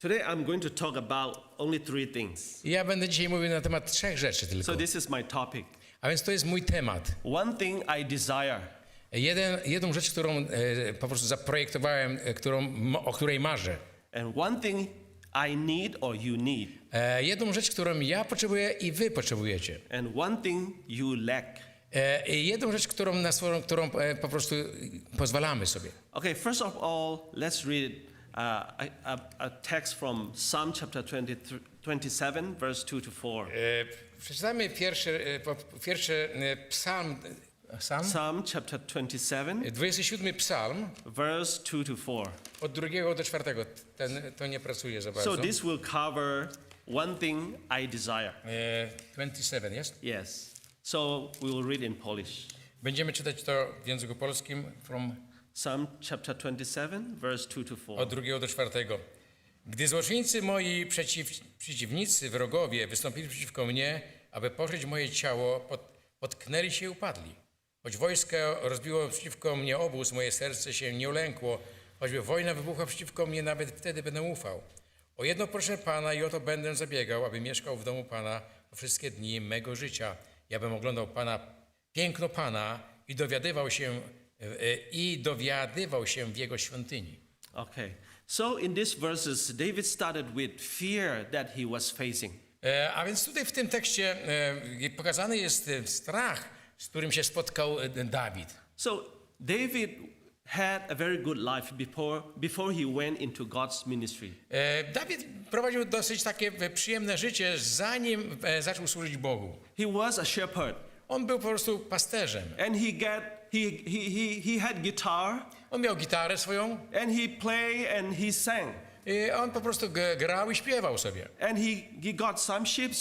Today I'm going to talk about only three things. Ja będę dzisiaj mówił na temat 3 rzeczy tylko. So this is my topic. A więc to jest mój temat. One thing I desire. Jedną rzecz, którą po prostu zaprojektowałem, o której marzę. And one thing I need or you need. Jedną rzecz, którą ja potrzebuję i wy potrzebujecie. And one thing you lack. I jedną rzecz, którą po prostu pozwalamy sobie. Okay, first of all, let's read a text from Psalm chapter 27, verse 2 to 4. Przeczytamy pierwszy psalm. Psalm chapter 27, 27 psalm, verse 2 to 4. od 2 do 4. To nie pracuje za bardzo. So this will cover one thing I desire. 27 jest? Yes. So we will read in Polish. Będziemy czytać to w języku polskim Psalm chapter 27, verse 2 to 4. od 2 do 4. Gdy złoczyńcy moi przeciwnicy, wrogowie wystąpili przeciwko mnie, aby pożyć moje ciało, potknęli się i upadli. Choć wojsko rozbiło przeciwko mnie obóz, moje serce się nie ulękło. Choćby wojna wybuchła przeciwko mnie, nawet wtedy będę ufał. O jedno proszę Pana i o to będę zabiegał, aby mieszkał w domu Pana po wszystkie dni mego życia. Ja bym oglądał Pana, piękno Pana i dowiadywał się w Jego świątyni. Okay. So in these verses, David started with fear that he was facing. A więc tutaj w tym tekście pokazany jest strach, z którym się spotkał Dawid. So David had a very good life before he went into God's ministry. Dawid prowadził dosyć takie przyjemne życie, zanim zaczął służyć Bogu. He was a shepherd. On był po prostu pasterzem. And he had guitar. On miał gitarę swoją. And he played and he sang. I on po prostu grał i śpiewał sobie. And he got some sheep.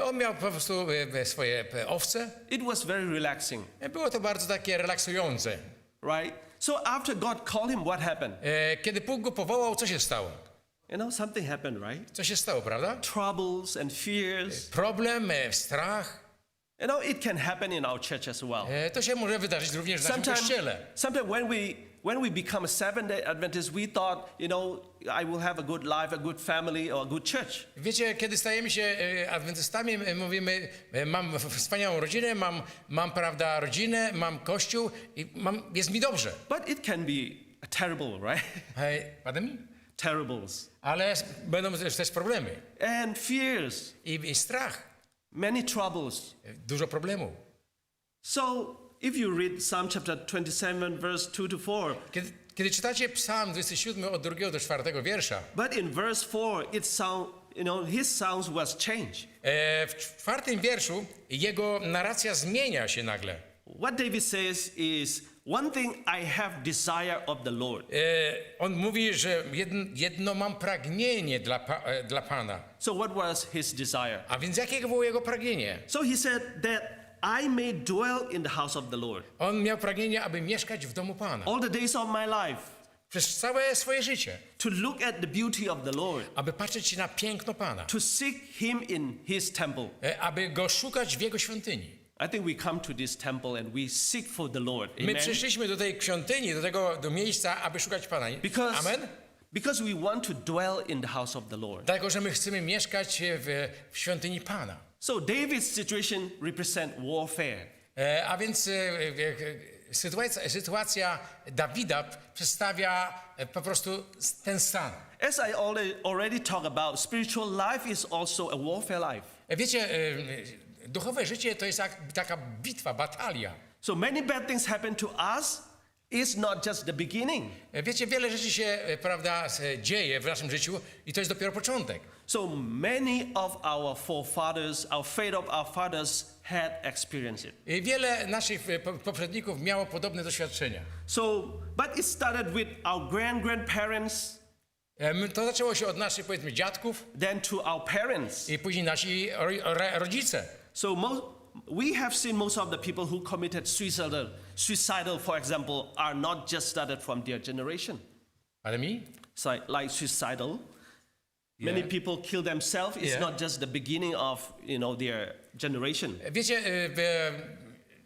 On miał po prostu swoje owce. It was very relaxing. Było to bardzo takie relaksujące. Right? So after God called him, what happened? Kiedy Bóg go powołał, co się stało? You know, something happened, right? Co się stało, prawda? Troubles and fears. Problem, strach. You know, it can happen in our church as well. To się może wydarzyć również w naszym kościele. Sometimes when we become a Seventh-day Adventist, we thought, you know, I will have a good life, a good family, or a good church. Wiecie, kiedy stajemy się adwentystami, mówimy, mam wspaniałą rodzinę, mam prawda, rodzinę, mam kościół i jest mi dobrze. But it can be terrible, right? Pardon me? Terribles. Ale będą też problemy. And fears. I strach. Many troubles. Dużo problemów. So, if you read Psalm chapter 27, verse 2 to 4. Kiedy czytacie Psalm 27 od 2 do 4 wiersza. But in verse 4, his sounds was changed. W 4 wierszu jego narracja zmienia się nagle. What David says is, one thing I have desire of the Lord. On mówi, że jedno mam pragnienie dla Pana. So what was his desire? A więc jakiego było jego pragnienie? So he said that I may dwell in the house of the Lord. On miał pragnienie, aby mieszkać w domu Pana. All the days of my life. Przez całe swoje życie. To look at the beauty of the Lord. Aby patrzeć na piękno Pana. To seek him in his temple. Aby go szukać w jego świątyni. I think we come to this temple and we seek for the Lord. Amen? My przyszliśmy do tej świątyni, do miejsca, aby szukać Pana. Amen? Because we want to dwell in the house of the Lord. Dlatego, że my chcemy mieszkać w świątyni Pana. So David's situation represent warfare. A więc sytuacja Dawida przedstawia po prostu ten stan. As I already talked about, spiritual life is also a warfare life. Wiecie, duchowe życie to jest taka bitwa, batalia. So many bad things happen to us. It's not just the beginning. Wiecie, wiele rzeczy się, prawda, dzieje w naszym życiu i to jest dopiero początek. So many of our forefathers, our faith of our fathers had experienced it. I wiele naszych poprzedników miało podobne doświadczenia. So, but it started with our grandparents. To zaczęło się od naszych, powiedzmy, dziadków. Then to our parents. I później nasi rodzice. So we have seen most of the people who committed suicidal, for example, are not just started from their generation. Pardon me? So, like suicidal. Many people kill themselves. It's not just the beginning of, their generation. Wiecie,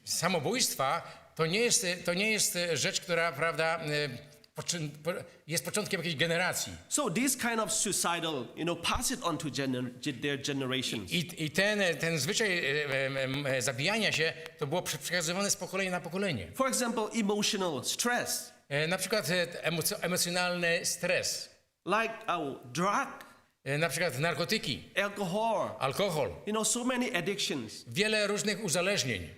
samobójstwa to nie jest rzecz, która, prawda, jest początkiem jakiejś generacji. So this kind of suicidal, pass it on to their generations. I ten zwyczaj zabijania się to było przekazywane z pokolenia na pokolenie. For example, emotional stress, Na przykład emocjonalny stres, like drug, na przykład narkotyki, alkohol, so many addictions. wiele różnych uzależnień.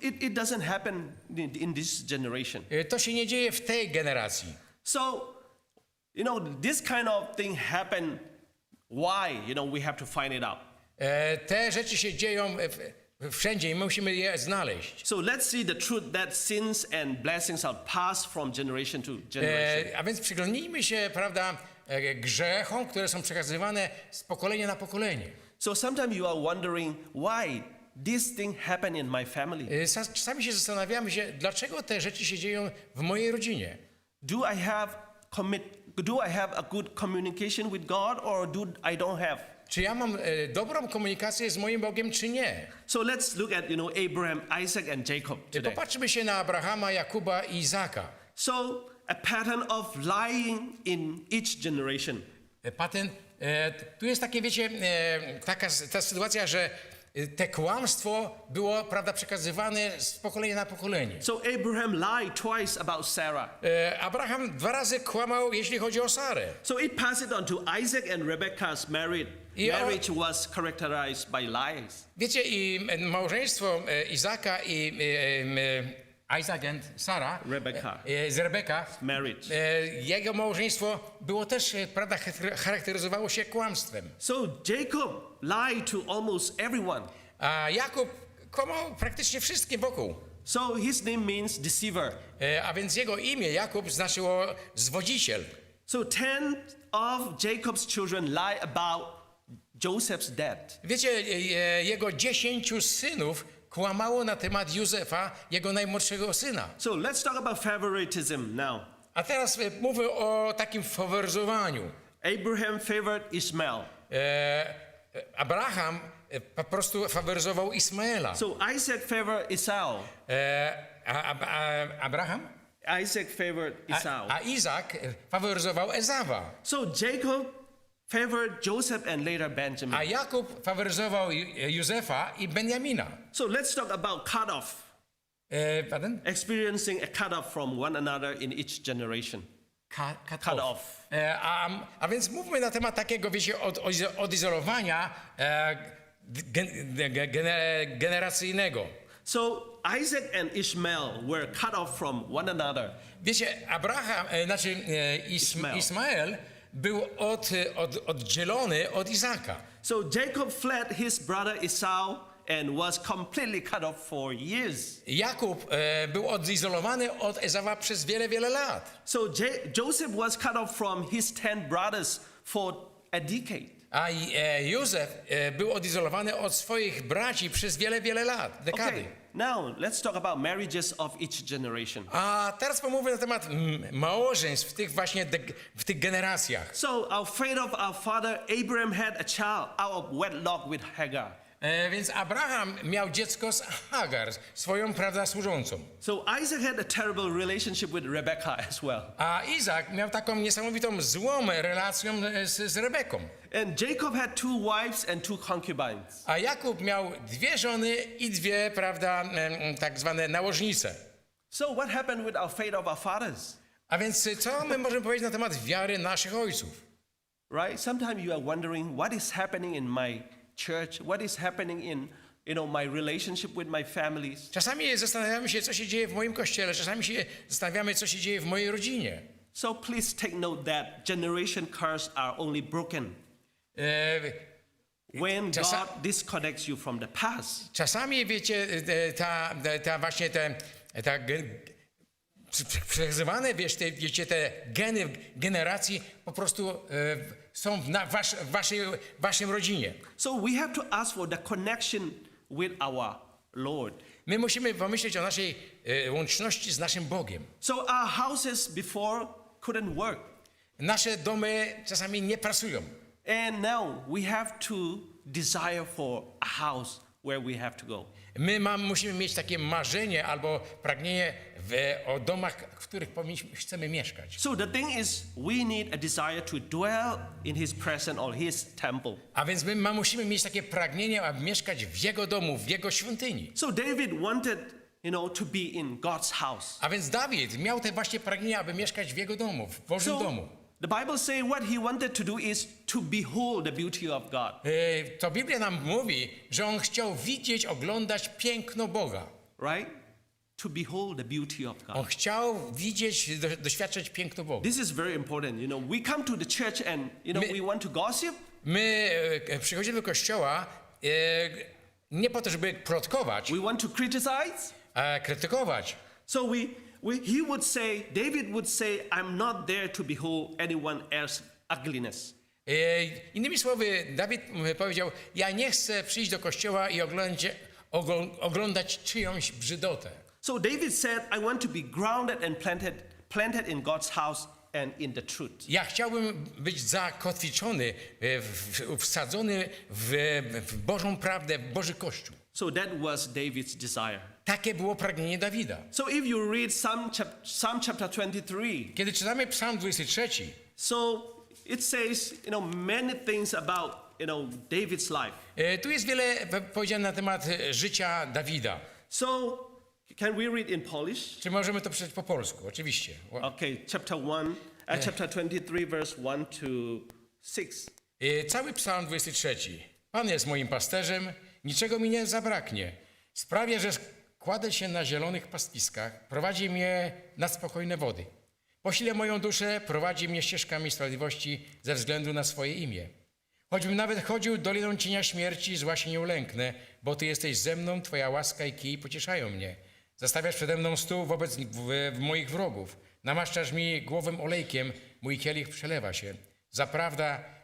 It doesn't happen in this generation. To się nie dzieje w tej generacji. So, this kind of thing happen. Why? We have to find it out. Te rzeczy się dzieją wszędzie i my musimy je znaleźć. So let's see the truth that sins and blessings are passed from generation to generation. A więc przyglądnijmy się, prawda, grzechom, które są przekazywane z pokolenia na pokolenie. So sometimes you are wondering why this thing happened in my family. Czasami się zastanawiamy się, dlaczego te rzeczy się dzieją w mojej rodzinie. Do I have a good communication with God or I don't have? Czy ja mam dobrą komunikację z moim Bogiem, czy nie? So let's look at Abraham, Isaac and Jacob today. Popatrzmy się na Abrahama, Jakuba i Izaka. So a pattern of lying in each generation. Tu jest takie, wiecie, ta sytuacja, że te kłamstwo było, prawda, przekazywane z pokolenia na pokolenie. So Abraham lied twice about Sarah. Abraham 2 razy kłamał, jeśli chodzi o Sarę. So it passed it on to Isaac and Rebekah's marriage. Marriage was characterized by lies. Wiecie, i małżeństwo Izaka i Isaac and Sarah, z Rebeka, marriage. Jego małżeństwo było też, prawda, charakteryzowało się kłamstwem. So Jacob lied to almost everyone. A Jakub kłamał praktycznie wszystkim wokół. So his name means deceiver. A więc jego imię Jakub znaczyło zwodziciel. So 10 of Jacob's children lie about Joseph's death. Wiecie, jego 10 synów kłamało na temat Józefa, jego najmłodszego syna. So let's talk about favoritism now. A teraz mówię o takim faworyzowaniu. Abraham favored Ishmael. Abraham po prostu faworyzował Ismaela. So Isaac favored Esau. Abraham? Isaac favored Esau. A Izak faworyzował Ezawa. So Jacob favored Joseph and later Benjamin. A Jakub faworyzował Józefa i Benjamina. So let's talk about cut off. Pardon? Experiencing a cut off from one another in each generation. Cut off. A więc mówmy na temat takiego, wiecie, odizolowania generacyjnego. So Isaac and Ishmael were cut off from one another. Wiecie, Ismael był oddzielony od Izaka. So Jacob fled his brother Esau and was completely cut off for years. Jakub był odizolowany od Ezawa przez wiele, wiele lat. So Joseph was cut off from his 10 brothers for a decade. A Józef był odizolowany od swoich braci przez wiele, wiele lat, dekady. Okay, now let's talk about marriages of each generation. A teraz pomówmy na temat małżeństw w tych generacjach. So our fate of our father Abraham had a child out of wedlock with Hagar. Więc Abraham miał dziecko z Hagar, swoją, prawda, służącą. So Isaac had a terrible relationship with Rebekah as well. A Izak miał taką niesamowitą złą relację z Rebeką. And Jacob had 2 wives and 2 concubines. A Jakub miał 2 żony i 2, prawda, tak zwane nałożnice. So what happened with our fate of our fathers? A więc co my możemy powiedzieć na temat wiary naszych ojców? Right? Sometimes you are wondering what is happening in my church, what is happening in my relationship with my families. Czasami zastanawiamy się, co się dzieje w moim kościele, czasami się zastanawiamy, co się dzieje w mojej rodzinie. So please take note that generation curses are only broken when God disconnects you from the past. Czasami, wiecie, przekazywane, wiecie, te geny generacji po prostu są w waszej rodzinie. So we have to ask for the connection with our Lord. My musimy pomyśleć o naszej łączności z naszym Bogiem. So our houses before couldn't work. Nasze domy czasami nie pracują. And now we have to desire for a house where we have to go. Musimy mieć takie marzenie albo pragnienie o domach, w których chcemy mieszkać. So the thing is, we need a desire to dwell in His presence or His temple. A więc musimy mieć takie pragnienie, aby mieszkać w Jego domu, w Jego świątyni. So David wanted, to be in God's house. A więc Dawid miał te właśnie pragnienie, aby mieszkać w Jego domu, w Bożym domu. The Bible says what he wanted to do is to behold the beauty of God. To Biblia nam mówi, że on chciał widzieć, oglądać piękno Boga. Right? To behold the beauty of God. On chciał widzieć, doświadczać piękno Boga. This is very important. We come to the church and we want to gossip. My przychodzimy do kościoła nie po to, żeby plotkować, We want to criticize. a krytykować. So he would say, David would say, I'm not there to behold anyone else's ugliness. Innymi słowy, Dawid powiedział, ja nie chcę przyjść do kościoła i oglądać czyjąś brzydotę. So David said, I want to be grounded and planted in God's house and in the truth. Ja chciałbym być zakotwiczony, wsadzony w Bożą prawdę, w Boży Kościół. So that was David's desire. Takie było pragnienie Dawida. So if you read Psalm chapter 23, Kiedy czytamy Psalm 23, so it says, many things about, David's life. tu jest wiele powiedziane na temat życia Dawida. So can we read in Polish? Czy możemy to przeczytać po polsku? Oczywiście. Okay, chapter 23, verse 1 to 6. Cały Psalm 23. Pan jest moim pasterzem, niczego mi nie zabraknie. Sprawia, że kładę się na zielonych pastwiskach, prowadzi mnie na spokojne wody. Posile moją duszę, prowadzi mnie ścieżkami sprawiedliwości ze względu na swoje imię. Choćbym nawet chodził doliną cienia śmierci, zła się nie ulęknę, bo Ty jesteś ze mną, Twoja łaska i kij pocieszają mnie. Zastawiasz przede mną stół wobec moich wrogów. Namaszczasz mi głowę olejkiem, mój kielich przelewa się.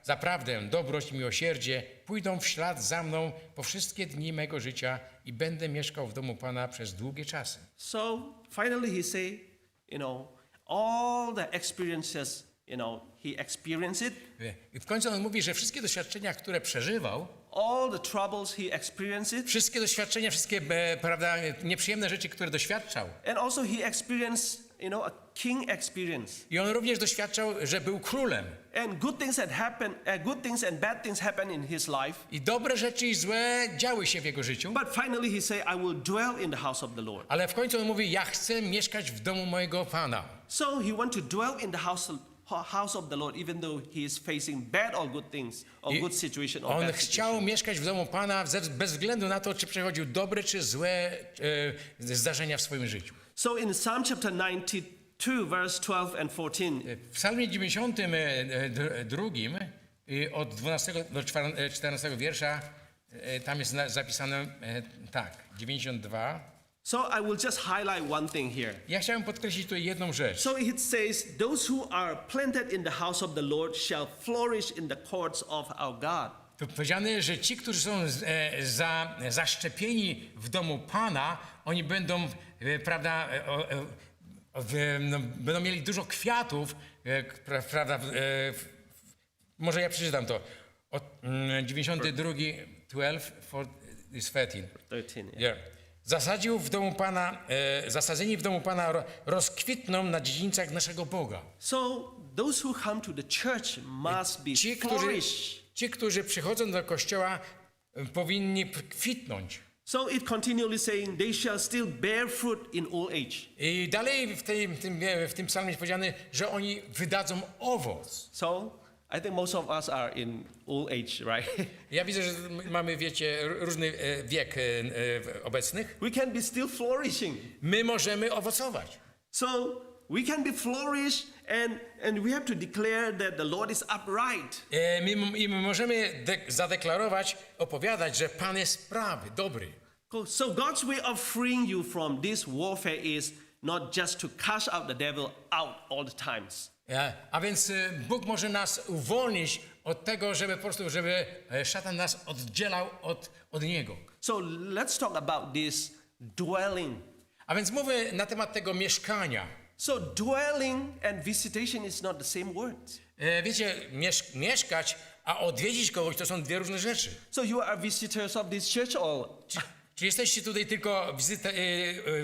Zaprawdę, dobroć i miłosierdzie pójdą w ślad za mną po wszystkie dni mego życia i będę mieszkał w domu Pana przez długie czasy. So finally he say, all the experiences, he experienced it. I w końcu on mówi, że wszystkie doświadczenia, które przeżywał, All the troubles he experienced, wszystkie doświadczenia, wszystkie nieprzyjemne rzeczy, które doświadczał. and also he experienced, a king experience. I on również doświadczał, że był królem. And good things had happened, good things and bad things happened in his life. I dobre rzeczy i złe działy się w jego życiu. But finally he said, I will dwell in the house of the Lord. Ale w końcu on mówi, ja chcę mieszkać w domu mojego Pana. So he want to dwell in the house of the Lord, even though he is facing bad or good things, or good situation, or On bad chciał situation. mieszkać w domu Pana bez względu na to, czy przechodził dobre czy złe zdarzenia w swoim życiu. So in Psalm chapter 92, verse 12 and 14, W Psalmie 92 od 12 do 14 wiersza tam jest zapisane tak, 92. so I will just highlight one thing here. Ja chciałem podkreślić tutaj jedną rzecz. So it says, those who are planted in the house of the Lord shall flourish in the courts of our God. Tu powiedziane, że ci, którzy są zaszczepieni w domu Pana, oni będą, prawda, będą mieli dużo kwiatów, prawda, może ja przeczytam to. Od 92, 12, for is 13. 13, yeah. Yeah. Zasadzeni w domu Pana rozkwitną na dziedzińcach naszego Boga. So those who come to the church must be flourish. Ci, którzy przychodzą do kościoła, powinni kwitnąć. So it continually saying they shall still bear fruit in old age. I dalej w tym psalmie jest powiedziane, że oni wydadzą owoc. So I think most of us are in old age, right? Ja widzę, że mamy, wiecie, różny wiek obecnych. We can be still flourishing. My możemy owocować. So we can be flourish and we have to declare that the Lord is upright. My możemy zadeklarować, opowiadać, że Pan jest prawy, dobry. So God's way of freeing you from this warfare is not just to cast out the devil out all the times. A więc Bóg może nas uwolnić od tego, żeby po prostu, żeby szatan nas oddzielał od Niego. So let's talk about this dwelling. A więc mówię na temat tego mieszkania. So dwelling and visitation is not the same words. Wiecie, mieszkać, a odwiedzić kogoś to są dwie różne rzeczy. So you are visitors of this church or Czy jesteście tutaj tylko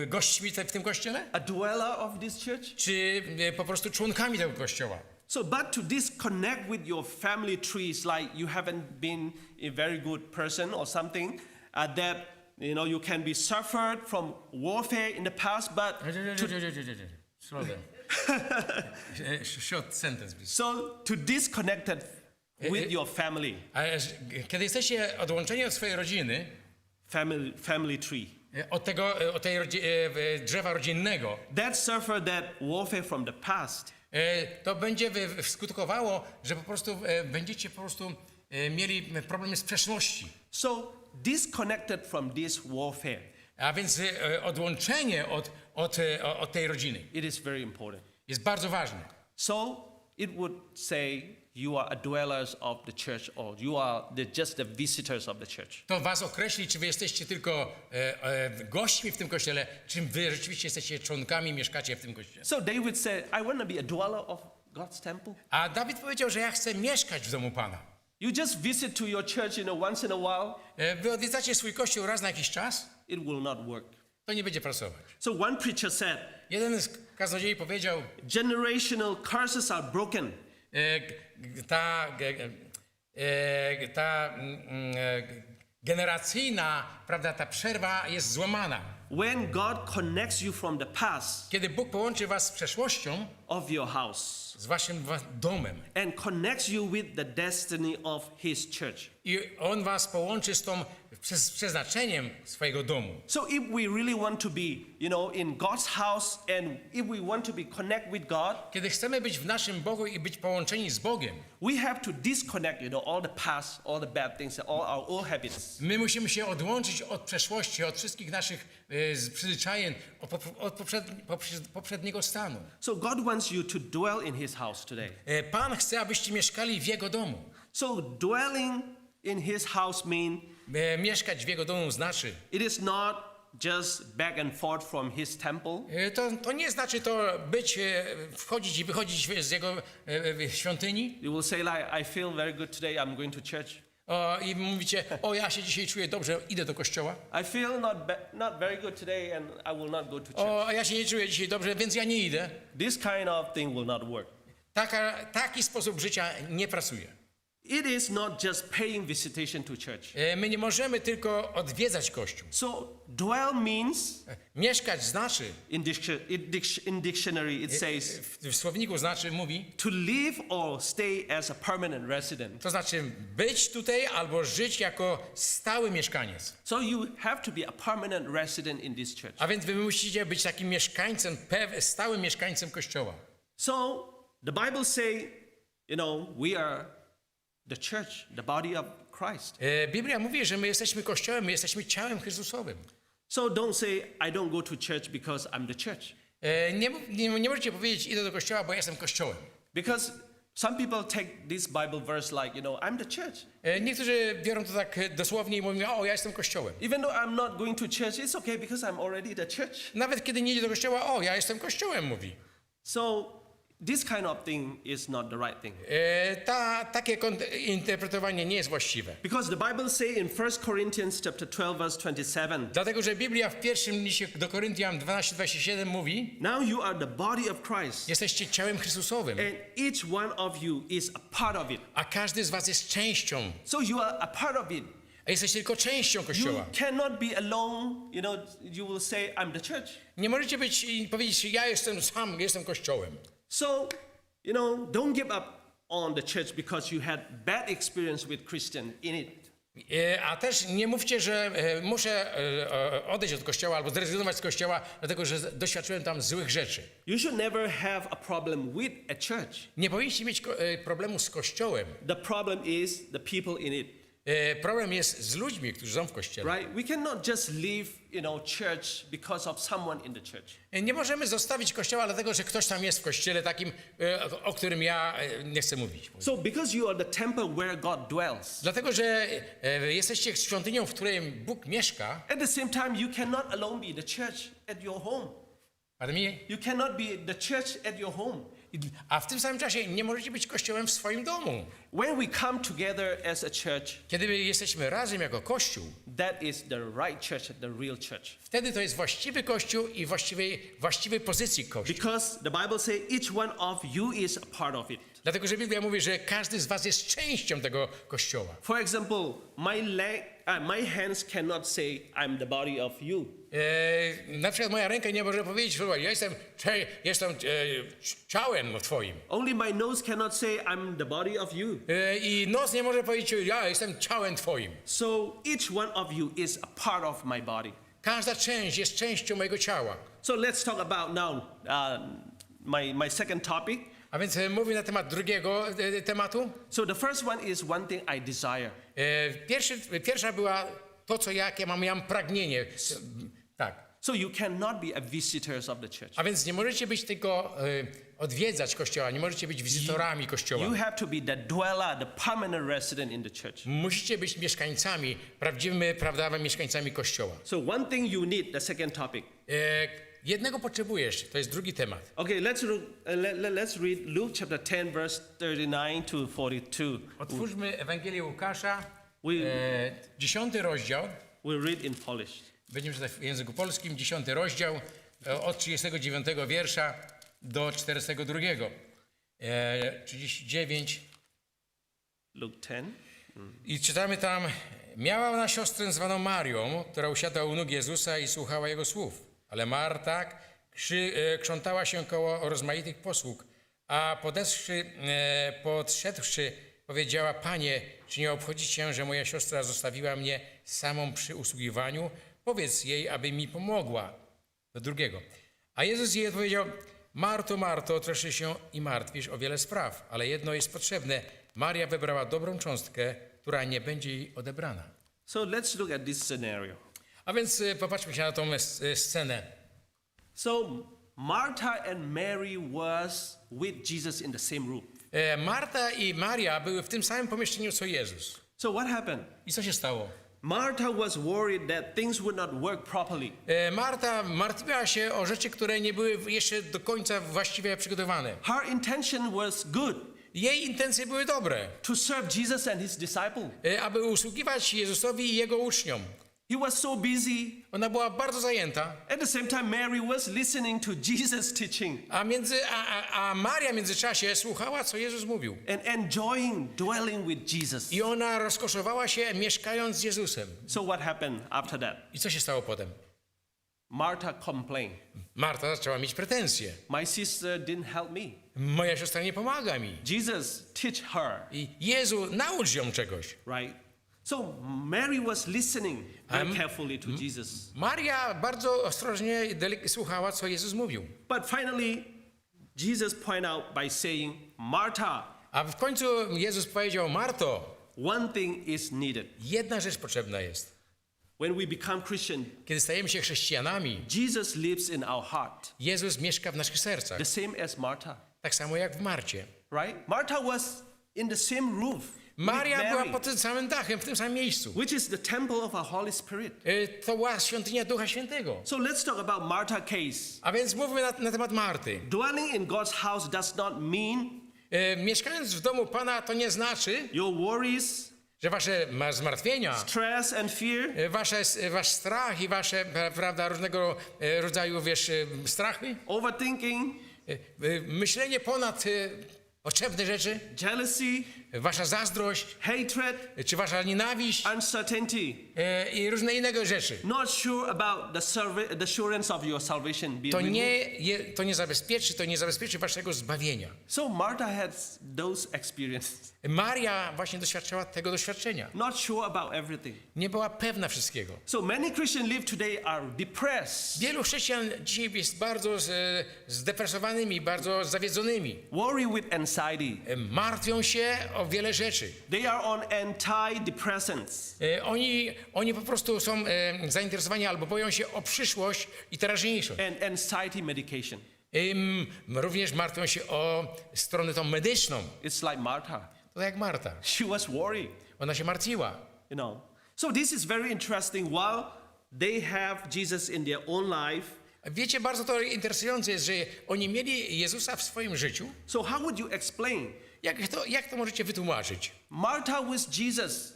gośćmi w tym kościele? a dweller of this church? Czy po prostu członkami tego kościoła? So, but to disconnect with your family trees, like you haven't been a very good person or something, that you can be suffered from warfare in the past, but Slow down. Short sentence, please. so to disconnect it with your family, Kiedy jesteście odłączeni od swojej rodziny, family tree, od tej drzewa rodzinnego, that suffer that warfare from the past. to będzie skutkowało, że po prostu będziecie po prostu mieli problemy z przeszłości. So disconnected from this warfare, A więc odłączenie od tej rodziny it is very important. jest bardzo ważne. So it would say you are a dwellers of the church, or you are just the visitors of the church. To was określi, czy wy jesteście tylko gośćmi w tym kościele, czy wy rzeczywiście jesteście członkami, mieszkacie w tym kościele. So David said, I want to be a dweller of God's temple. A Dawid powiedział, że ja chcę mieszkać w domu Pana. You just visit to your church, once in a while, Wy odwiedzacie swój kościół raz na jakiś czas, it will not work. to nie będzie pracować. So one preacher said, Jeden z kaznodziei powiedział, generational curses are broken. Ta generacyjna, prawda, ta przerwa jest złamana. When God connects you from the past Kiedy Bóg połączy was z przeszłością, of your house z waszym domem and connects you with the destiny of His church. i On was połączy z tą z przeznaczeniem swojego domu. So if we really want to be, in God's house, and if we want to be connect with God, Kiedy chcemy być w naszym Bogu i być połączeni z Bogiem, we have to disconnect, all the past, all the bad things, all our old habits. my musimy się odłączyć od przeszłości, od wszystkich naszych przyzwyczajeń, od poprzedniego stanu. So God wants you to dwell in His house today. Pan chce, abyście mieszkali w Jego domu. So dwelling in His house means Mieszkać w Jego domu znaczy, it is not just back and forth from His temple. to nie znaczy to wchodzić i wychodzić z Jego świątyni. You will say like, I feel very good today, I'm going to church. I mówicie, ja się dzisiaj czuję dobrze, idę do kościoła. I feel not very good today and I will not go to church. A ja się nie czuję dzisiaj dobrze, więc ja nie idę. This kind of thing will not work. Taki sposób życia nie pracuje. It is not just paying visitation to church. My nie możemy tylko odwiedzać Kościół. So dwell means, Mieszkać znaczy, in dictionary it says, w słowniku mówi, to live or stay as a permanent resident. to znaczy być tutaj albo żyć jako stały mieszkaniec. So you have to be a permanent resident in this church. A więc wy musicie być takim mieszkańcem, stałym mieszkańcem Kościoła. So the Bible say, we are the church, the body of Christ. Biblia mówi, że my jesteśmy Kościołem, my jesteśmy ciałem Chrystusowym. So don't say, I don't go to church because I'm the church. Nie możecie powiedzieć, idę do Kościoła, bo ja jestem Kościołem. Because some people take this Bible verse like, I'm the church. Niektórzy biorą to tak dosłownie i mówią, ja jestem Kościołem. Even though I'm not going to church, it's okay because I'm already the church. Nawet kiedy nie idzie do Kościoła, ja jestem Kościołem, mówi. So this kind of thing is not the right thing. Takie interpretowanie nie jest właściwe. Because the Bible say in 1 Corinthians chapter 12 verse 27. Dlatego, że Biblia w pierwszym liście do Koryntian 12:27 mówi, Now you are the body of Christ, jesteście ciałem Chrystusowym, and each one of you is a part of it. a każdy z was jest częścią. So you are a part of it. A jesteście tylko częścią You Kościoła. cannot be alone, you will say, I'm the church. Nie możecie być i powiedzieć, ja jestem sam, jestem Kościołem. So, don't give up on the church because you had bad experience with Christian in it. A też nie mówcie, że muszę odejść od Kościoła albo zrezygnować z Kościoła, dlatego że doświadczyłem tam złych rzeczy. You should never have a problem with a church. Nie powinniście mieć problemu z Kościołem. The problem is the people in it. Problem jest z ludźmi, którzy są w Kościele. Right? We cannot just leave, church because of someone in the church. Nie możemy zostawić Kościoła dlatego, że ktoś tam jest w Kościele takim, o którym ja nie chcę mówić. So because you are the temple where God dwells, Dlatego, że jesteście świątynią, w której Bóg mieszka. at the same time you cannot alone be the church at your home. Pardon me? You cannot be the church at your home. A w tym samym czasie nie możecie być kościołem w swoim domu. When we come together as a church, Kiedy jesteśmy razem jako kościół, that is the right church, the real church. wtedy to jest właściwy kościół i właściwej pozycji kościół. Because the Bible says each one of you is a part of it. Dlatego, że Biblia mówi, że każdy z was jest częścią tego kościoła. For example, my hands cannot say I'm the body of you. Na przykład moja ręka nie może powiedzieć, że jestem ciałem twoim. Only my nose cannot say I'm the body of you. I nos nie może powiedzieć, ja jestem ciałem twoim. So each one of you is a part of my body. Każda część jest częścią mojego ciała. So let's talk about now my second topic. A więc mówię na temat drugiego tematu. So the first one is one thing I desire. Pierwsza była to, jakie mam pragnienie. Tak. So you cannot be a visitors of the church. A więc nie możecie być tylko odwiedzać kościoła, nie możecie być wizytorami kościoła. You have to be the dweller, the permanent resident in the church. Musicie być mieszkańcami, prawdziwymi mieszkańcami kościoła. So one thing you need, the second topic. Jednego potrzebujesz, to jest drugi temat. Okay, let's read Luke chapter 10 verse 39 to 42. Otwórzmy Ewangelię Łukasza, We- 10 rozdział. We'll read in Polish. Będziemy czytać w języku polskim, 10 rozdział, od 39 wiersza do 42. 39. Luke 10. I czytamy tam, miała ona siostrę zwaną Marią, która usiadła u nóg Jezusa i słuchała Jego słów. Ale Marta krzątała się koło rozmaitych posług, a podszedłszy, powiedziała, Panie, czy nie obchodzi Cię, że moja siostra zostawiła mnie samą przy usługiwaniu? Powiedz jej, aby mi pomogła. Do drugiego. A Jezus jej odpowiedział, Marto, Marto, troszczy się i martwisz o wiele spraw, ale jedno jest potrzebne. Maria wybrała dobrą cząstkę, która nie będzie jej odebrana. So let's look at this scenario. A więc popatrzmy się na tą scenę. So Martha and Mary was with Jesus in the same room. Marta i Maria były w tym samym pomieszczeniu co Jezus. So what happened? I co się stało? Martha was worried that things would not work properly. Marta martwiła się o rzeczy, które nie były jeszcze do końca właściwie przygotowane. Her intention was good, Jej intencje były dobre, to serve Jesus and his disciple. aby usługiwać Jezusowi i Jego uczniom. He was so busy. Ona była bardzo zajęta, At the same time, Mary was listening to Jesus' teaching a Maria w międzyczasie słuchała, co Jezus mówił. and enjoying dwelling with Jesus. I ona rozkoszowała się mieszkając z Jezusem. So what happened after that? I co się stało potem? Martha complained. Marta zaczęła mieć pretensje. My sister didn't help me. Moja siostra nie pomaga mi. Jesus, teach her, I Jezu, naucz ją czegoś. right? So Mary was listening very carefully to Jesus. Maria bardzo ostrożnie słuchała, co Jezus mówił. But finally, Jesus pointed out by saying, Martha, A w końcu Jezus powiedział, Marto, one thing is needed. jedna rzecz potrzebna jest. When we become Christian, Kiedy stajemy się chrześcijanami, Jesus lives in our heart, Jezus mieszka w naszych sercach. the same as Martha, Tak samo jak w Marcie. right? Martha was in the same roof Maria with była Mary, pod tym samym dachem, w tym samym miejscu. which is the temple of our Holy Spirit. To była świątynia Ducha Świętego. So let's talk about Martha's case. A więc mówmy na temat Marty. Dwelling in God's house does not mean Mieszkając w domu Pana to nie znaczy, your worries, że wasze zmartwienia, stress, and fear, wasz strach i wasze, prawda, różnego rodzaju, strachy, overthinking, myślenie ponad potrzebne rzeczy, jealousy, wasza zazdrość, hatred, czy wasza nienawiść uncertainty, i różne inne rzeczy. not sure about the assurance of your salvation being removed. To nie zabezpieczy waszego zbawienia. So Martha had those experiences, Maria właśnie doświadczała tego doświadczenia. not sure about everything. Nie była pewna wszystkiego. So many Christians live today are depressed, Wielu chrześcijan dzisiaj jest bardzo zdepresowanymi, bardzo zawiedzonymi. worry with anxiety. Martwią się o wiele rzeczy. They are on antidepressants. Oni po prostu są zainteresowani albo boją się o przyszłość i teraźniejszość. And anxiety medication. Również martwią się o stronę tą medyczną. It's like Martha. To tak jak Marta. She was worried, Ona się martwiła. you know. So this is very interesting. While they have Jesus in their own life, Wiecie, bardzo to interesujące jest, że oni mieli Jezusa w swoim życiu. So how would you explain? Jak to możecie wytłumaczyć? Martha was Jesus.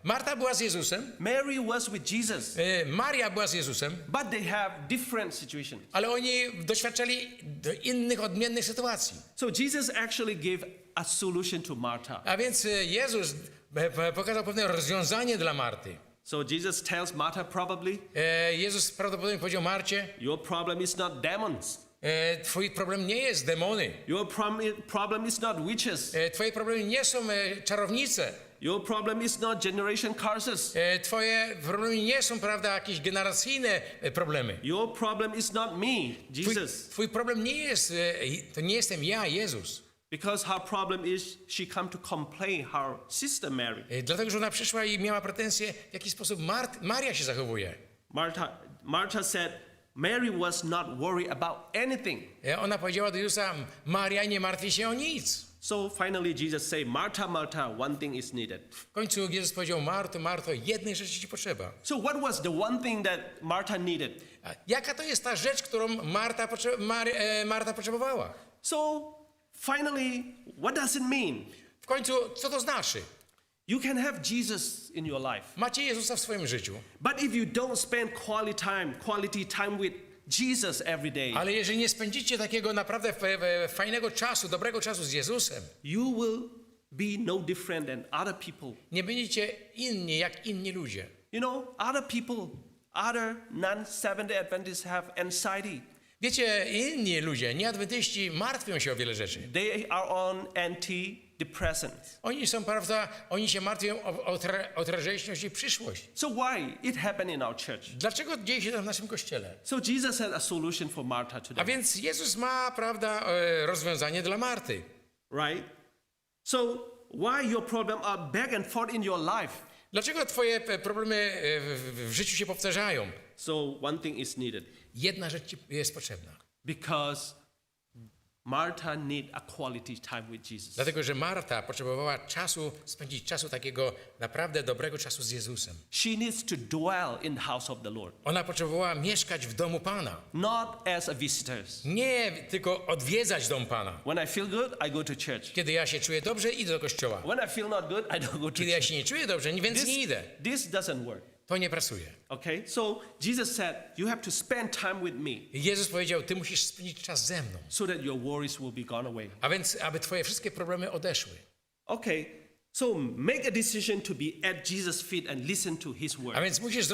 Marta była z Jezusem, Mary was with Jesus. Maria była z Jezusem, But they have different situations. ale oni doświadczali innych, odmiennych sytuacji. So Jesus actually gave a solution to Martha. A więc Jezus pokazał pewne rozwiązanie dla Marty. So Jesus tells Martha probably, Jezus prawdopodobnie powiedział Marcie, your problem is not demons. twój problem nie jest demony. Your problem is not witches. Twoje problemy nie są czarownice. Your problem is not generation curses. Twoje problemy nie są, prawda, jakieś generacyjne problemy. Your problem is not me, Jesus. Twój problem nie jest, to nie jestem ja, Jezus. Because her problem is she come to complain her sister Mary. Dlatego, że ona przyszła i miała pretensje, w jaki sposób Maria się zachowuje. Martha said, Mary was not worried about anything. Ona powiedziała do Jezusa, Maria, nie martwi się o nic. So finally Jesus said, Martha, Martha, one thing is needed. W końcu Jezus powiedział, Marto, Marto, jednej rzeczy ci potrzeba. So what was the one thing that Martha needed? A jaka to jest ta rzecz, którą Marta potrzebowała? So finally, what does it mean? W końcu, co to znaczy? You can have Jesus in your life. Macie Jezusa w swoim życiu, But if you don't spend quality time with Jesus every day, ale jeżeli nie spędzicie takiego naprawdę fajnego czasu, dobrego czasu z Jezusem, you will be no different than other people. nie będziecie inni jak inni ludzie. You know, other non-Seventh-day Adventists have anxiety. Wiecie, inni ludzie, nieadwentyści, martwią się o wiele rzeczy. They are on antidepressants. Oni są, prawda, oni się martwią o teraźniejszość i przyszłość. So why it happened in our church? Dlaczego dzieje się to w naszym kościele? So Jesus had a solution for Martha A today, więc Jezus ma, prawda, rozwiązanie dla Marty. right? So why your problem are back and forth in your life? Dlaczego twoje problemy w życiu się powtarzają? So one thing is needed Jedna rzecz ci jest potrzebna. because Martha need a quality time with Jesus. Dlatego, że Marta potrzebowała spędzić czasu takiego naprawdę dobrego czasu z Jezusem. She needs to dwell in the house of the Lord, Ona potrzebowała mieszkać w domu Pana. not as a visitor. Nie tylko odwiedzać dom Pana. When I feel good, I go to church. Kiedy ja się czuję dobrze, idę do kościoła. When I feel not good, I don't go to Kiedy ja church. się nie czuję dobrze, więc nie idę. This doesn't work. To nie pracuje. Okay? So Jesus said, you have to spend time with me Jezus powiedział, ty musisz spędzić czas ze mną. so that your worries will be gone away. A więc, aby twoje wszystkie problemy odeszły. Okay. So make a decision to be at Jesus' feet and listen to his word. A więc musisz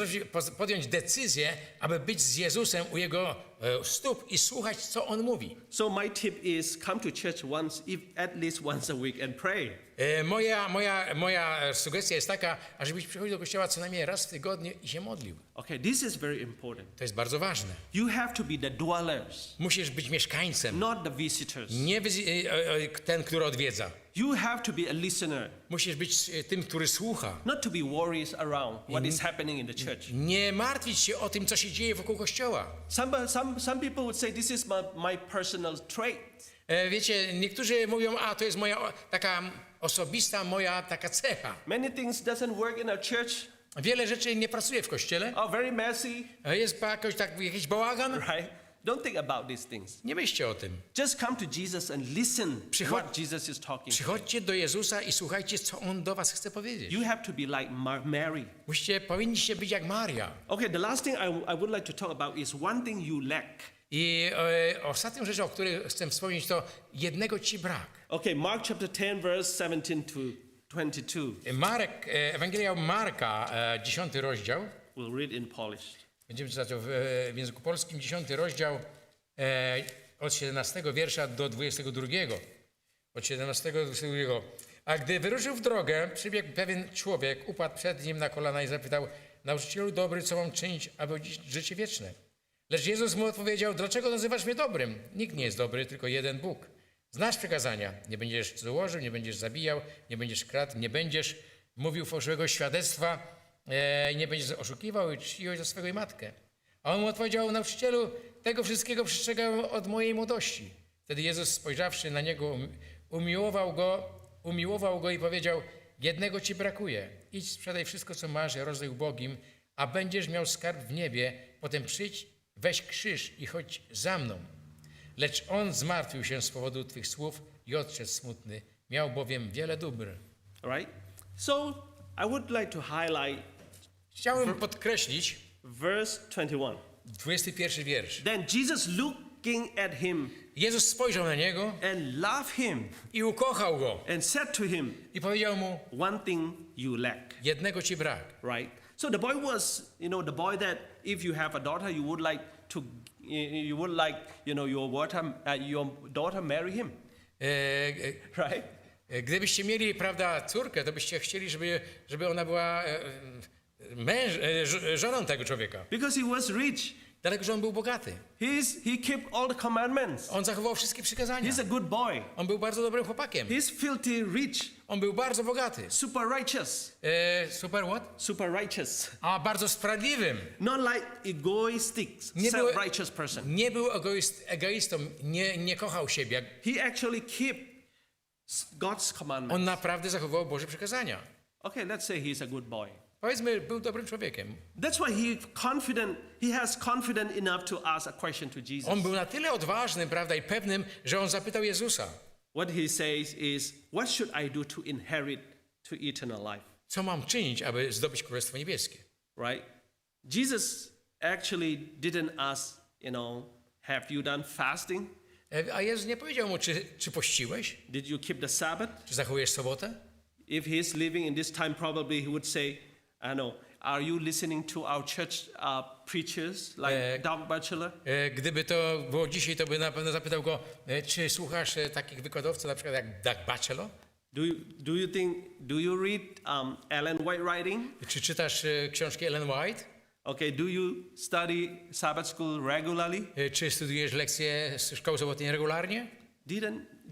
podjąć decyzję, aby być z Jezusem u Jego stóp i słuchać, co On mówi. So my tip is come to church at least once a week and pray. Moja sugestia jest taka, ażebyś przychodził do kościoła co najmniej raz w tygodniu i się modlił. Okay, this is very important. To jest bardzo ważne. You have to be the dwellers, Musisz być mieszkańcem, not the visitors. nie ten, który odwiedza. You have to be a listener, Musisz być tym, który słucha. not to be worries around what is happening in the church. Nie martwić się o tym, co się dzieje wokół kościoła. Some people would say this is my personal trait. Wiecie, niektórzy mówią, to jest moja taka osobista, moja taka cecha. Many things doesn't work in our church. Wiele rzeczy nie pracuje w kościele. Are very messy, Jest jakiś bałagan. right? Don't think about these things. Nie myślcie o tym. Just come to Jesus and listen to what Jesus is talking. Przychodźcie do Jezusa i słuchajcie, co On do was chce powiedzieć. You have to be like Mary. Powinniście być jak Maria. Okay, the last thing I would like to talk about is one thing you lack. I ostatnią rzeczą, o której chcę wspomnieć, to jednego ci brak. Okay, Mark chapter 10, verse 17 to 22. Ewangelia Marka, 10 rozdział. We'll read in Polish. Będziemy czytać w języku polskim, 10 rozdział, od 17 wiersza do 22. Od 17 do 22. A gdy wyruszył w drogę, przybiegł pewien człowiek, upadł przed nim na kolana i zapytał, nauczycielu dobry, co mam czynić, aby odnieść życie wieczne? Lecz Jezus mu odpowiedział, dlaczego nazywasz mnie dobrym? Nikt nie jest dobry, tylko jeden Bóg. Znasz przykazania, nie będziesz złożył, nie będziesz zabijał, nie będziesz kradł, nie będziesz mówił fałszywego świadectwa, nie będziesz oszukiwał i czcił za swego i matkę. A on mu odpowiedział, nauczycielu, tego wszystkiego przestrzegałem od mojej młodości. Wtedy Jezus, spojrzawszy na niego, umiłował go i powiedział, jednego ci brakuje. Idź, sprzedaj wszystko, co masz, rozdaj ubogim, a będziesz miał skarb w niebie. Potem przyjdź, weź krzyż i chodź za mną. Lecz on zmartwił się z powodu Twych słów i odszedł smutny. Miał bowiem wiele dóbr. Right? So I would like to highlight Chciałem podkreślić verse 21. 21 wiersz. Then Jesus looking at him Jezus spojrzał na niego and loved him i ukochał go. and said to him, I powiedział mu, one thing you lack. jednego ci brak. Right? So the boy was, the boy that if you have a daughter, you would like to, your daughter marry him. Right? Gdybyście mieli, prawda, córkę, to byście chcieli, żeby ona była żoną tego człowieka. Because he was rich. Dlatego, że on był bogaty. He kept all the commandments. On zachował wszystkie przykazania. He's a good boy. On był bardzo dobrym chłopakiem. He's filthy rich. On był bardzo bogaty. Super righteous. Super what? Super righteous. A bardzo sprawiedliwym. Not like egoistic, Nie był- self-righteous person. Nie był egoistą, nie kochał siebie. He actually kept God's commandments. On naprawdę zachował Boże przykazania. Okay, let's say he's a good boy. Powiedzmy, był dobrym człowiekiem. That's why he has confidence enough to ask a question to Jesus. On był na tyle odważnym, prawda, i pewnym, że on zapytał Jezusa, What he says is, what should I do to inherit to eternal life? co mam czynić, aby zdobyć Królestwo Niebieskie. Right? Jesus actually didn't ask, have you done fasting? A Jezus nie powiedział mu, czy pościłeś? Did you keep the Sabbath? Czy zachowujesz sobotę? If he's living in this time, probably he would say, I know, are you listening to our church preachers like Doug Batchelor? Gdyby to było dzisiaj, to by na pewno zapytał go, czy słuchasz takich wykładowców, na przykład jak Doug Batchelor? Do you read Ellen White writing? Czy czytasz książki Ellen White? Okay, do you study Sabbath school regularly? Czy studiujesz lekcje z szkoły sobotniej regularnie?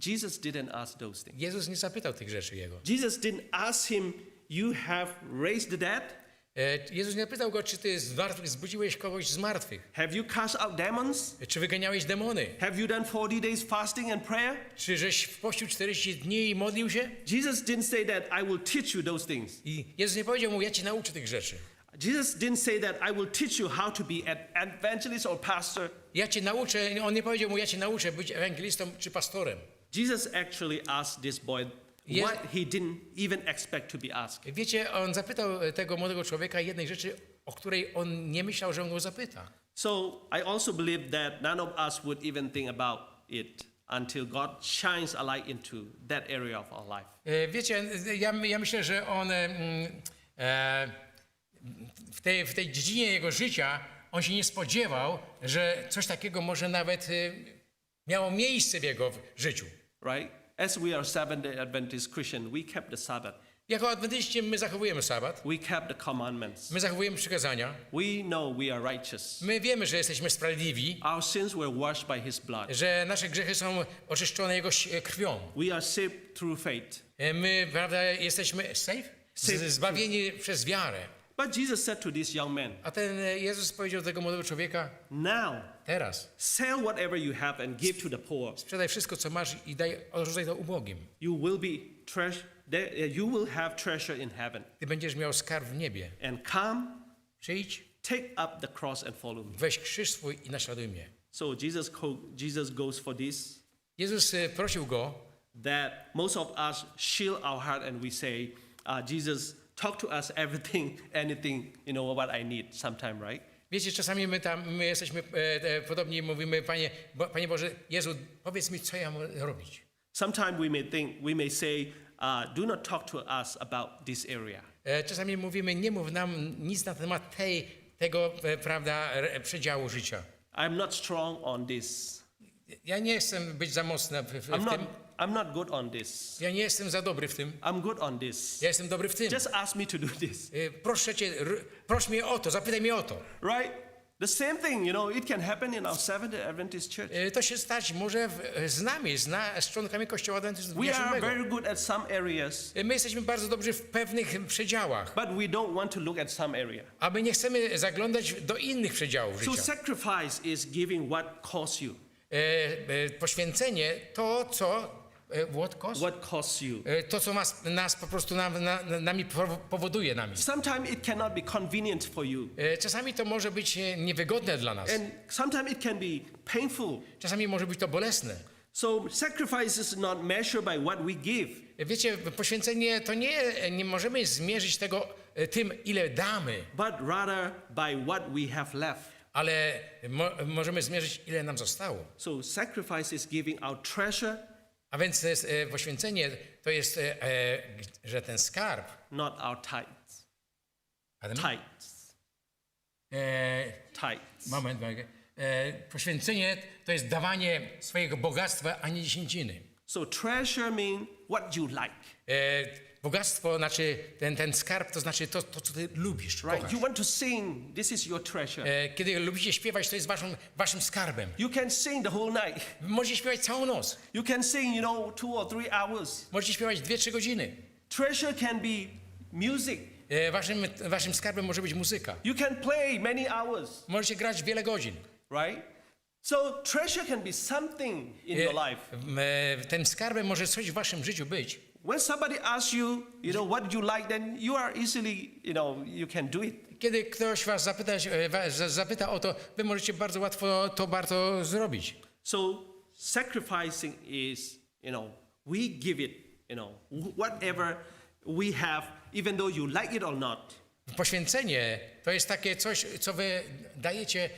Jesus didn't ask those things. Jezus nie zapytał tych rzeczy jego. Jesus didn't ask him, you have raised the dead? Jezus nie pytał go, czy ty zbudziłeś kogoś z martwych? Have you cast out demons? Czy wyganiałeś demony? Have you done 40 days fasting and prayer? Czy żeś pościł 40 dni i modlił się? Jesus didn't say that I will teach you those things. I Jezus nie powiedział mu, ja ci nauczę tych rzeczy. Jesus didn't say that I will teach you how to be an evangelist or pastor. Ja cię nauczę, on nie powiedział mu, ja cię nauczę być ewangelistą czy pastorem. Jesus actually asked this boy what he didn't even expect to be asked. Wiecie, on zapytał tego młodego człowieka jednej rzeczy, o której on nie myślał, że on go zapyta. So I also believe that none of us would even think about it until God shines a light into that area of our life. Wiecie, ja myślę, że on w tej dziedzinie jego życia on się nie spodziewał, że coś takiego może nawet miało miejsce w jego życiu. Right? As we are Seventh-day Adventist Christian, we kept the Sabbath. Jako adwentyści my zachowujemy sabat, We kept the commandments. my zachowujemy przykazania, We know we are righteous. my wiemy, że jesteśmy sprawiedliwi, Our sins were washed by His blood. że nasze grzechy są oczyszczone Jego krwią. We are saved through faith. My, prawda, jesteśmy safe? Zbawieni przez wiarę. But Jesus said to this young man, A ten Jezus powiedział do tego młodego człowieka, now teraz sell whatever you have and give to the poor. sprzedaj wszystko, co masz i rozdaj to ubogim. You will have treasure in heaven. Ty będziesz miał skarb w niebie. And come, Przyjdź, take up the cross and follow me. weź krzyż swój i naśladuj mnie. So Jesus goes for this, Jezus prosił go, that most of us shield our heart and we say, Jesus, talk to us everything, anything, what I need sometime, right? wiecie, czasami my jesteśmy podobni, mówimy, Panie Boże, Jezu, powiedz mi, co ja mam robić. Sometimes we may say, do not talk to us about this area. Czasami mówimy, nie mów nam nic na temat tego, prawda, przedziału życia. I'm not strong on this. Ja nie chcę być za mocny w tym. I'm not good on this. Ja nie jestem za dobry w tym. I'm good on this. Ja jestem dobry w tym. Just ask me to do this. Proszę Cię, proś mnie o to, zapytaj mnie o to. Right? The same thing, it can happen in our Seventh-day Adventist church. To się stać może z nami, z członkami Kościoła Adwentystów We Dnia are Siódmego. very good at some areas, My jesteśmy bardzo dobrzy w pewnych przedziałach, but we don't want to look at some area. a my nie chcemy zaglądać do innych przedziałów So życia. sacrifice is giving what costs you. Poświęcenie to, co What cost? What costs you. To, co nas po prostu nami powoduje nami. Sometimes it cannot be convenient for you. Czasami to może być niewygodne dla nas. And sometimes it can be painful. Czasami może być to bolesne. So sacrifice is not measured by what we give. Wiecie, poświęcenie to nie możemy zmierzyć tego tym, ile damy, But rather by what we have left. ale możemy zmierzyć, ile nam zostało. So sacrifice is giving our treasure, A więc poświęcenie to jest, że ten skarb, not our tithes. Pardon? Tithes. Tithes. moment, poświęcenie to jest dawanie swojego bogactwa, a nie dziesięciny. So treasure means what you like. Bogactwo znaczy, ten skarb to znaczy to, co ty lubisz, Right? kochasz. You want to sing, this is your treasure. Kiedy lubicie śpiewać, to jest waszym skarbem. You can sing the whole night. Możecie śpiewać całą noc. You can sing, 2 or 3 hours. Możecie śpiewać 2-3 godziny. Treasure can be music. Waszym skarbem może być muzyka. You can play many hours, Możecie grać wiele godzin. right? So treasure can be something in your life. Tym skarbem może coś w waszym życiu być. When somebody asks you, what you like, then you are easily, you can do it. Kiedy ktoś was zapyta o to, wy możecie bardzo łatwo to zrobić. So sacrificing is, we give it, whatever we have, even though you like it or not. Poświęcenie to jest takie coś, co wy dajecie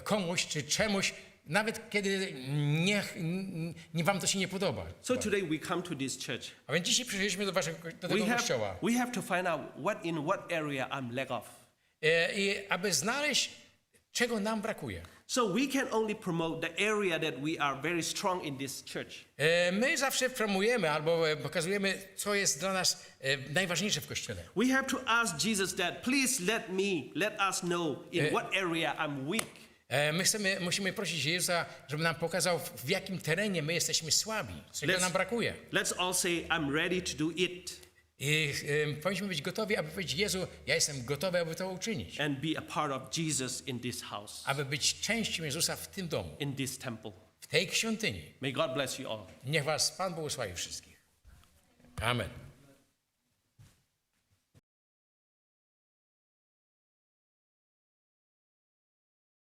komuś czy czemuś, nawet kiedy nie wam to się nie podoba. So today we come to this church. A więc dzisiaj przyszliśmy do tego kościoła. We have to find out in what area I'm lack of. I aby znaleźć, czego nam brakuje. So we can only promote the area that we are very strong in this church. My zawsze promujemy albo pokazujemy, co jest dla nas najważniejsze w Kościele. We have to ask Jesus that, please let us know in what area I'm weak. Musimy prosić Jezusa, żeby nam pokazał, w jakim terenie my jesteśmy słabi, czego nam brakuje. Let's all say, I'm ready to do it. I powinniśmy być gotowi, aby powiedzieć, Jezu, ja jestem gotowy, aby to uczynić. And be a part of Jesus in this house, Aby być częścią Jezusa w tym domu, in this temple. w tej świątyni. May God bless you all. Niech was Pan błogosławi wszystkich. Amen.